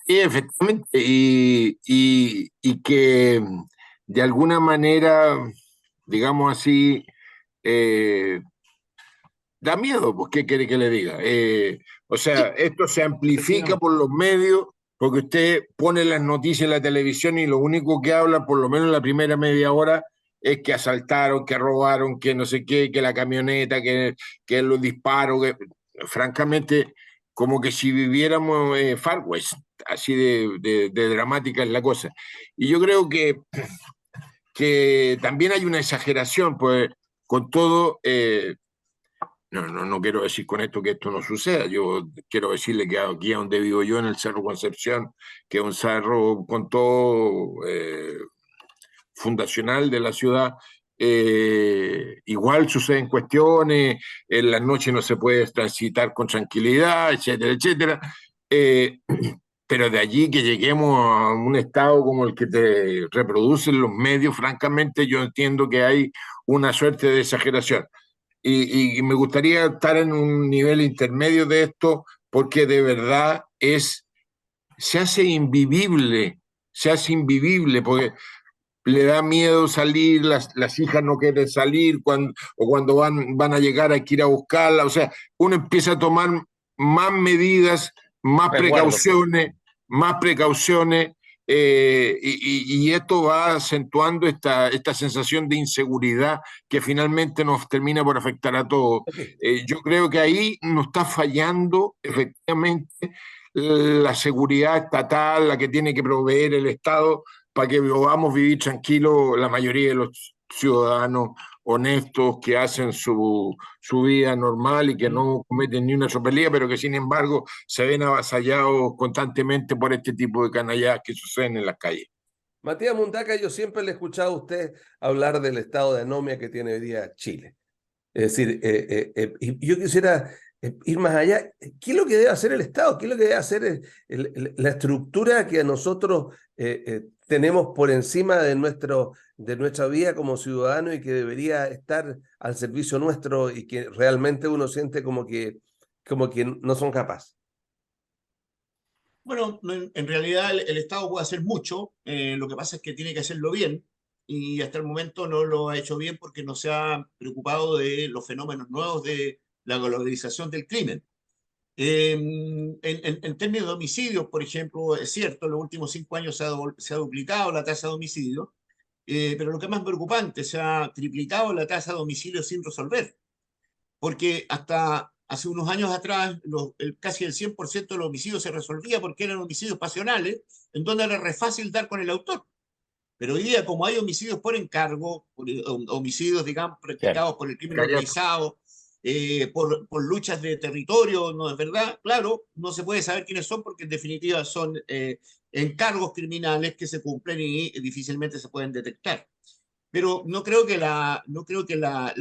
Sí.
Sí, efectivamente, y que de alguna manera, digamos así, eh, da miedo, pues, ¿qué quiere que le diga? O sea,
Sí,
esto se amplifica
efectivamente.
por los medios, porque usted pone las noticias en la televisión y lo único que habla, por lo menos en la primera media hora, es que asaltaron, que robaron, que no sé qué, que la camioneta, que los disparos, francamente, como que si viviéramos Far West, así de dramática es la cosa. Y yo creo que también hay una exageración, pues con todo, no quiero decir con esto que esto no suceda. Yo quiero decirle que aquí donde vivo yo, en el Cerro Concepción, que es un cerro con todo fundacional de la ciudad, igual suceden cuestiones, en las noches no se puede transitar con tranquilidad, etcétera, etcétera. Eh, pero de allí que lleguemos a un estado como el que te reproducen los medios, francamente yo entiendo que hay una suerte de exageración. Y me gustaría estar en un nivel intermedio de esto porque de verdad se hace invivible, porque le da miedo salir, las hijas no quieren salir, o cuando van a llegar hay que ir a buscarla, o sea, uno empieza a tomar más medidas,
Resguardo.
más precauciones, y esto va acentuando esta sensación de inseguridad que finalmente nos termina por afectar a todos.
Ok.
Yo creo que ahí nos está fallando efectivamente la seguridad estatal, la que tiene que proveer el Estado para que podamos vivir tranquilos la mayoría de los ciudadanos honestos que hacen su vida normal y que no cometen ni una tropelía, pero que sin embargo se ven avasallados constantemente por este tipo de canalladas que suceden en las calles.
Matías Mundaca, yo siempre le he escuchado a usted hablar del estado de anomia que tiene hoy día Chile. Es decir, y yo quisiera ir más allá. ¿Qué es lo que debe hacer el Estado? ¿Qué es lo que debe hacer la estructura que nosotros tenemos por encima de nuestra vida como ciudadanos y que debería estar al servicio nuestro y que realmente uno siente como que no son capaces?
Bueno, en realidad el Estado puede hacer mucho, lo que pasa es que tiene que hacerlo bien y hasta el momento no lo ha hecho bien porque no se ha preocupado de los fenómenos nuevos de la globalización del crimen. En términos de homicidios, por ejemplo, es cierto, en los últimos 5 años se ha duplicado la tasa de homicidio, pero lo que es más preocupante, se ha triplicado la tasa de homicidios sin resolver, porque hasta hace unos años atrás casi el 100% de los homicidios se resolvía porque eran homicidios pasionales, en donde era re fácil dar con el autor. Pero hoy día, como hay homicidios por encargo, homicidios, digamos,
Claro.
practicados por el crimen organizado, por luchas de territorio, ¿no es verdad? Claro, no se puede saber quiénes son porque en definitiva son encargos criminales que se cumplen y difícilmente se pueden detectar. Pero no creo que la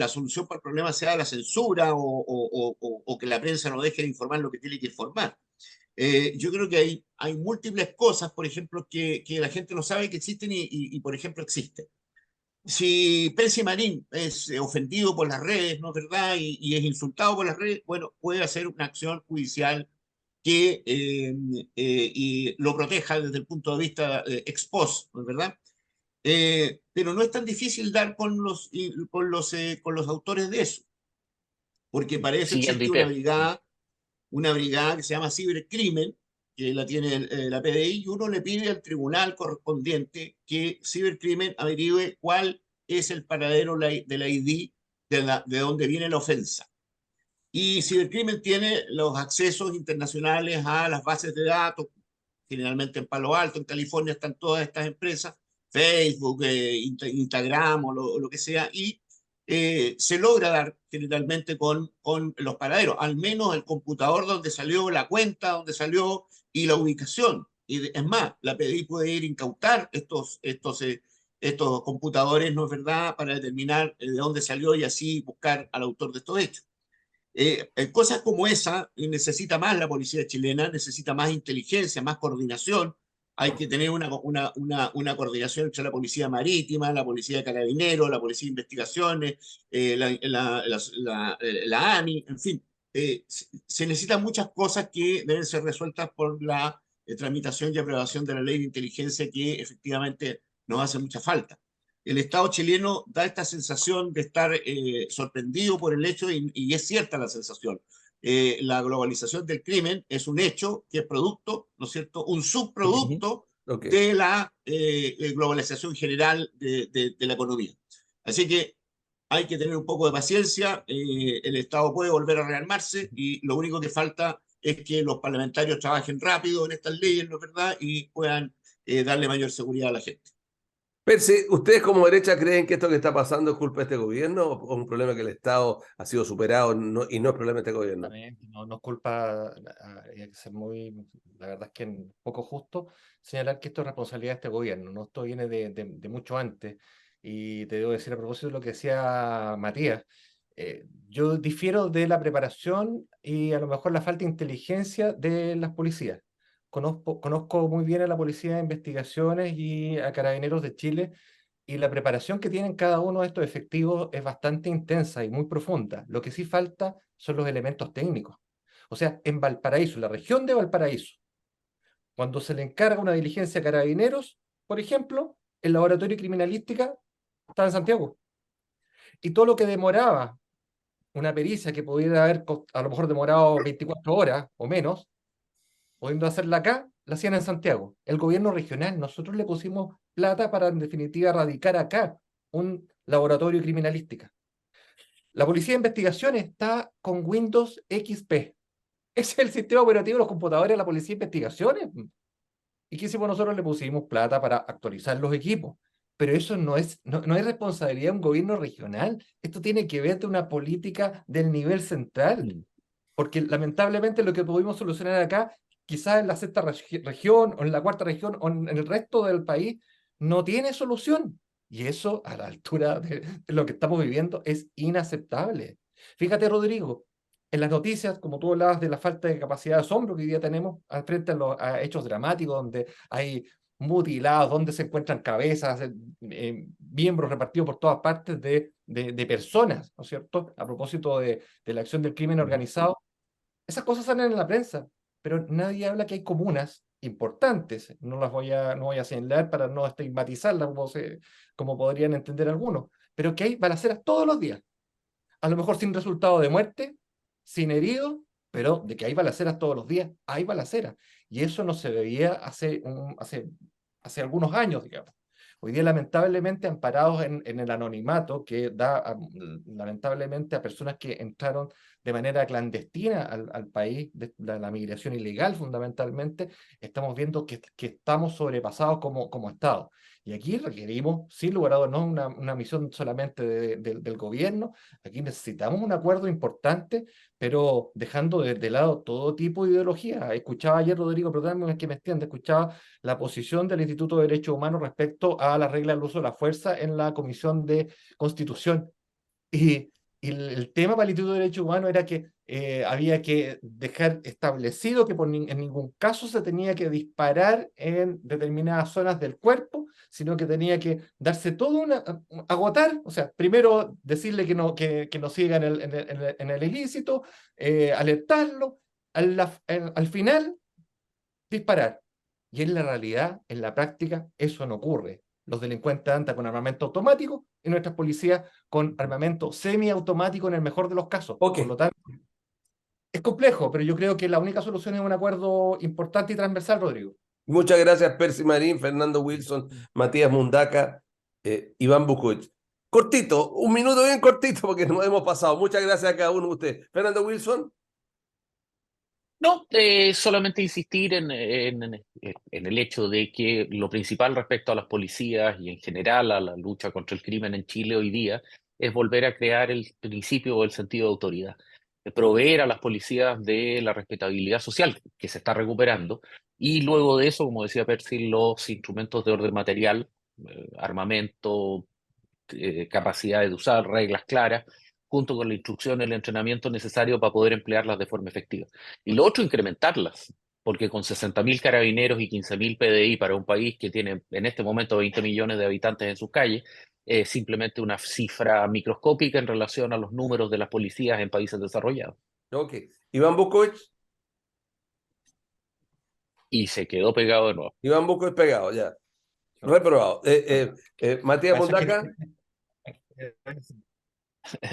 solución para el problema sea la censura o que la prensa no deje de informar lo que tiene que informar. Yo creo que hay múltiples cosas, por ejemplo, que la gente no sabe que existen por ejemplo, existen. Si Percy Marín es ofendido por las redes, ¿no es verdad? Y es insultado por las redes, bueno, puede hacer una acción judicial que y lo proteja desde el punto de vista ex post, ¿no es verdad? Pero no es tan difícil dar con los autores de eso, porque para eso
Siguiendo
existe
IP.
una brigada que se llama cibercrimen, que la tiene la PDI, y uno le pide al tribunal correspondiente que cibercrimen averigüe cuál es el paradero del ID de donde viene la ofensa. Y cibercrimen tiene los accesos internacionales a las bases de datos, generalmente en Palo Alto, en California están todas estas empresas, Facebook, Instagram o lo que sea, y se logra dar generalmente con los paraderos, al menos el computador donde salió la cuenta, donde salió y la ubicación. Y es más, la PDI puede ir a incautar estos computadores, ¿no es verdad?, para determinar de dónde salió y así buscar al autor de estos hechos. Cosas como esa necesita más la policía chilena, necesita más inteligencia, más coordinación. Hay que tener una coordinación entre la policía marítima, la policía de carabineros, la policía de investigaciones, la ANI, en fin. Se necesitan muchas cosas que deben ser resueltas por la tramitación y aprobación de la ley de inteligencia que efectivamente nos hace mucha falta. El Estado chileno da esta sensación de estar sorprendido por el hecho, y es cierta la sensación. La globalización del crimen es un hecho que es producto, ¿no es cierto?, un subproducto
Okay.
de la globalización general de la economía. Así que hay que tener un poco de paciencia, el Estado puede volver a rearmarse y lo único que falta es que los parlamentarios trabajen rápido en estas leyes, ¿no es verdad?, y puedan darle mayor seguridad a la gente.
Percy, ¿ustedes como derecha creen que esto que está pasando es culpa de este gobierno o un problema que el Estado ha sido superado y no es problema de este gobierno?
Exactamente, no es culpa, hay que ser muy, la verdad es que es poco justo señalar que esto es responsabilidad de este gobierno, ¿no? Esto viene de mucho antes. Y te debo decir a propósito de lo que decía Matías, yo difiero de la preparación y a lo mejor la falta de inteligencia de las policías. Conozco muy bien a la Policía de Investigaciones y a Carabineros de Chile, y la preparación que tienen cada uno de estos efectivos es bastante intensa y muy profunda. Lo que sí falta son los elementos técnicos. O sea, en Valparaíso, la región de Valparaíso, cuando se le encarga una diligencia a Carabineros, por ejemplo, el laboratorio de criminalística estaba en Santiago. Y todo lo que demoraba una pericia que pudiera haber a lo mejor demorado 24 horas o menos, pudiendo hacerla acá, la hacían en Santiago. El gobierno regional, nosotros le pusimos plata para en definitiva radicar acá un laboratorio de criminalística. La Policía de Investigaciones está con Windows XP. Ese es el sistema operativo de los computadores de la Policía de Investigaciones. ¿Y qué hicimos nosotros? Le pusimos plata para actualizar los equipos. Pero eso no es responsabilidad de un gobierno regional. Esto tiene que ver de una política del nivel central. Porque lamentablemente lo que pudimos solucionar acá, quizás en la sexta región o en la cuarta región o en el resto del país, no tiene solución. Y eso, a la altura de lo que estamos viviendo, es inaceptable. Fíjate, Rodrigo, en las noticias, como tú hablabas de la falta de capacidad de asombro que hoy día tenemos frente a hechos dramáticos donde hay mutilados, donde se encuentran cabezas, miembros repartidos por todas partes de personas, ¿no es cierto? A propósito de la acción del crimen organizado. Esas cosas salen en la prensa, pero nadie habla que hay comunas importantes. No voy a señalar para no estigmatizarlas como podrían entender algunos, pero que hay balaceras todos los días. A lo mejor sin resultado de muerte, sin heridos, pero de que hay balaceras todos los días, hay balaceras. Y eso no se veía hace algunos años, digamos. Hoy día, lamentablemente, amparados en el anonimato que da, lamentablemente, a personas que entraron de manera clandestina al país, de la migración ilegal fundamentalmente, estamos viendo que estamos sobrepasados como Estado. Y aquí requerimos, sin lugar a dudas, no una misión solamente del gobierno, aquí necesitamos un acuerdo importante, pero dejando de lado todo tipo de ideología. Escuchaba ayer, Rodrigo, perdóname que me extienda, escuchaba la posición del Instituto de Derechos Humanos respecto a la regla del uso de la fuerza en la Comisión de Constitución. Y, y el tema para el Instituto de Derechos Humanos era que había que dejar establecido que en ningún caso se tenía que disparar en determinadas zonas del cuerpo, sino que tenía que darse todo agotar, o sea, primero decirle que no siga en el ilícito, alertarlo, al final disparar. Y en la realidad, en la práctica, eso no ocurre. Los delincuentes andan con armamento automático y nuestras policías con armamento semiautomático en el mejor de los casos.
Ok.
Por lo tanto, es complejo, pero yo creo que la única solución es un acuerdo importante y transversal, Rodrigo.
Muchas gracias, Percy Marín, Fernando Wilson, Matías Mundaca, Iván Bucuch. Cortito, un minuto bien cortito porque nos hemos pasado. Muchas gracias a cada uno de ustedes. Fernando Wilson.
No, solamente insistir en el hecho de que lo principal respecto a las policías y en general a la lucha contra el crimen en Chile hoy día es volver a crear el principio o el sentido de autoridad, de proveer a las policías de la respetabilidad social que se está recuperando y luego de eso, como decía Percy, los instrumentos de orden material, armamento, capacidad de usar, reglas claras, junto con la instrucción y el entrenamiento necesario para poder emplearlas de forma efectiva. Y lo otro, incrementarlas, porque con 60.000 carabineros y 15.000 PDI para un país que tiene en este momento 20 millones de habitantes en sus calles, es simplemente una cifra microscópica en relación a los números de las policías en países desarrollados.
Ok. Iván Bucuch.
y se quedó pegado de nuevo.
Iván Busco es pegado, ya. Reprobado. Matías Mundaca.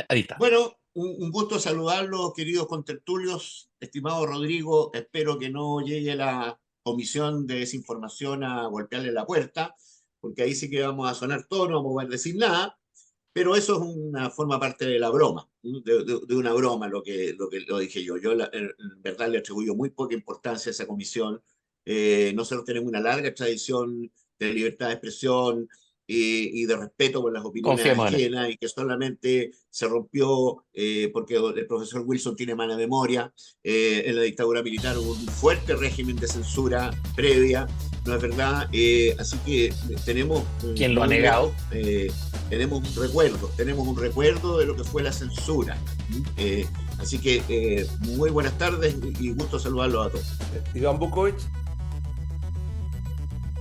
Ahí está.
Bueno, un gusto saludarlos, queridos contertulios. Estimado Rodrigo, espero que no llegue la comisión de desinformación a golpearle la puerta, porque ahí sí que vamos a sonar todo, no vamos a poder decir nada, pero eso es forma parte de la broma, de una broma lo dije yo. Yo en verdad le atribuyo muy poca importancia a esa comisión. Nosotros tenemos una larga tradición de libertad de expresión y de respeto por las opiniones
Confiemos en eso.
ajenas, y que solamente se rompió porque el profesor Wilson tiene mala memoria. En la dictadura militar hubo un fuerte régimen de censura previa, ¿no es verdad? Así que tenemos...
¿Quién lo ha negado?
Tenemos un recuerdo de lo que fue la censura. Así que muy buenas tardes y gusto saludarlos a todos.
Iván Buscovich.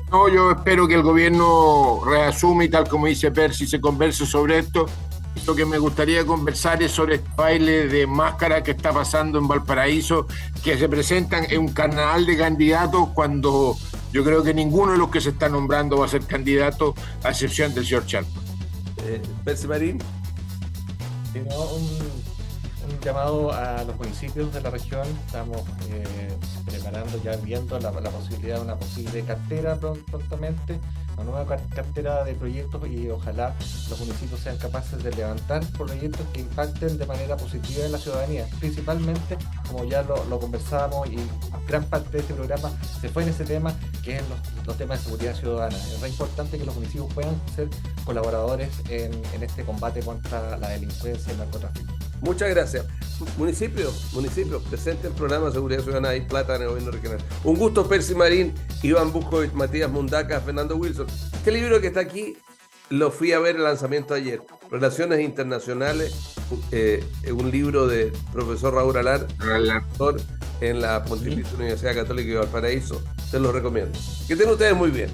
No, yo espero que el gobierno reasume y, tal como dice Percy, se converse sobre esto. Lo que me gustaría conversar es sobre este baile de máscara que está pasando en Valparaíso, que se presentan en un carnaval de candidatos cuando yo creo que ninguno de los que se está nombrando va a ser candidato, a excepción del señor Chalpa.
Percy Marín.
Un llamado a los municipios de la región. Estamos preparando, ya viendo la posibilidad de una posible cartera prontamente, una nueva cartera de proyectos, y ojalá los municipios sean capaces de levantar proyectos que impacten de manera positiva en la ciudadanía, principalmente, como ya lo conversábamos, y gran parte de este programa se fue en ese tema, que es los temas de seguridad ciudadana. Es muy importante que los municipios puedan ser colaboradores en este combate contra la delincuencia y el narcotráfico.
Muchas gracias. Municipios, presenten el programa de seguridad ciudadana, hay plata en el gobierno regional. Un gusto, Percy Marín, Iván Buscovich, Matías Mundaca, Fernando Wilson. Este libro que está aquí lo fui a ver el lanzamiento ayer, Relaciones Internacionales, un libro de profesor Raúl Alar, profesor en la Pontificia Universidad Católica de Valparaíso. Se los recomiendo. Que estén ustedes muy bien.